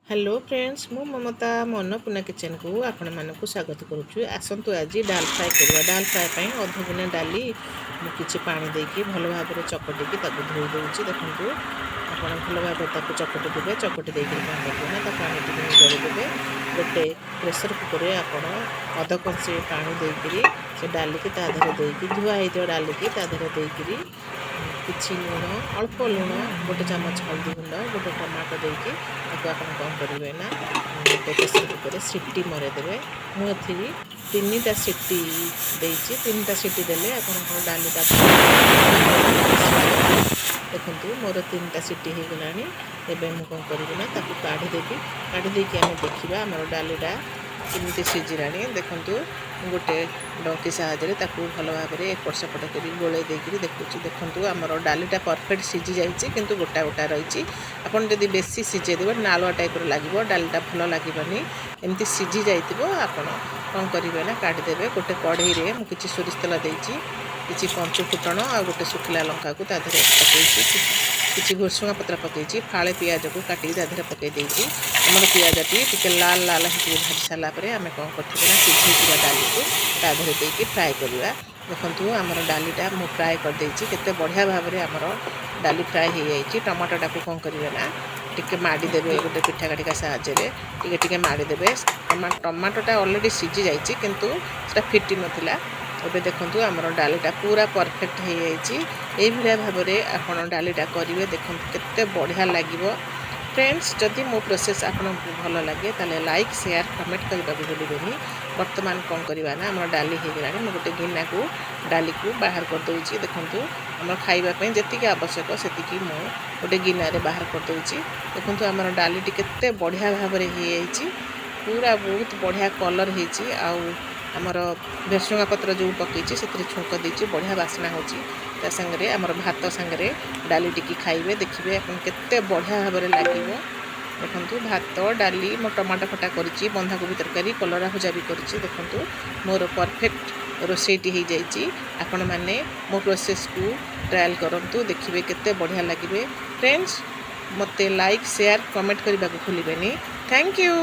Hello friends मु ममता मो Annapurna kitchen को आपण मानक स्वागत करुछु। आसंतु आज डाल फ्राए करवा। डाल फ्राए पई अध गिना डाली मु किछि पानी देकी भलो भाबरे चकटिकी ताकु धोई दउछि। देखंतु आपण भलो भाबरे ताकु चकटि देबे। चकटि देकी कोन करबे ना ता पानी टिके निगरि देबे। गोटे प्रेशर कुकर रे आपण अध कंसे पानी देकी से डाली के ता धरे देकी धुआ हेतो डाली के ता धरे देकी किछि लूण अल्प लूण गोटे चामच हल्दी गुंड गोटे टमाटो देकी ताकू आप कौन करेंगे ना गोटे प्रेसर कुकर सीटी मरदेवे। मुझे 3टा सीटी देती 3टा सीटी देले आप डालीटा देखो मोर 3टा सीटी हो गला। एवं मुझे कौन करी ना ताकू काढ़ीदेवी। काढ़ीदेकी आम देखा आम डालीटा केमती सीझिला। देखु गोटे डंकी साहाय्य भल भाव में एपट सेपट कर गोले देखुची। देखु आमर डालीटा परफेक्ट सीझी जाइए किंतु गोटा गोटा रही। आपड़ जब बेसी सीझेदेवे नालुआ टाइप लगे डालीटा भल लगे। एमती सीझी जाइए आपड़ कौन करेंगे ना काढ़ीदेवे। गोटे कढ़ई में मुझे सोरिष तेल देती किसी पंचु फुटण आ गोटे सुखिला लंका को तादेह पकई किसी भुसुंगा पत्र पकई फाड़े पियाज को काटिक तादेह पकई देती आम पियाजी टी लाल लाल हो भाजी सारापर आम कौन करते ना सीझे डाली को तादेह देकी फ्राए करवा। देखु आमर डालीटा मु फ्राए करदे केते बढ़िया भाव में आमर डाली फ्राए हो जाए। टमाटोटा को कौन करेंगे ना टिके माड़ीदेवे गोटे पिठा काटिका साहाय्य टिके माड़ीदेवे। टमाटोटा ऑलरेडी सीझी जाइए किंतु सेटा फिटी नथिला। एबे देखंतु आमर डालीटा पूरा परफेक्ट हो जाए। भाव में आपड़ डालीटा करेंगे देखो केते बढ़िया लगे। फ्रेंड्स जदि मो प्रोसेस आपको भल लगे ताले लाइक शेयर कमेंट करने को भूलें। बर्तमान कौन करवा ना आम डाली हो गला। मैं गोटे गिना को डाली को बाहर कर दूसरी। देखो आम खावाई जी आवश्यक से गोटे गिना बाहर कर दूसरी। देखो आम डाली केते बढ़िया भाव में हो जाए। पूरा बहुत बढ़िया कलर होती आमर भेसुंगा पत्र जो पकई से छुंक देती बढ़िया बास्ना होता सांगे आमर भात सांगे डाली टिकी खाइबे देखिए केते बढ़िया भाव में लगे। देखो भात डाली मो टमाटो खटा करी बंधाकोबी तरकारी कलरा भजा भी करी। देखो मोर परफेक्ट रोसईटी हो जाए। आपण मैंने मो प्रोसेस को ट्रायल करूँ देखिए केते बढ़िया लगे। फ्रेंड्स मते लाइक शेयर कमेंट करने को भूलें। Thank you.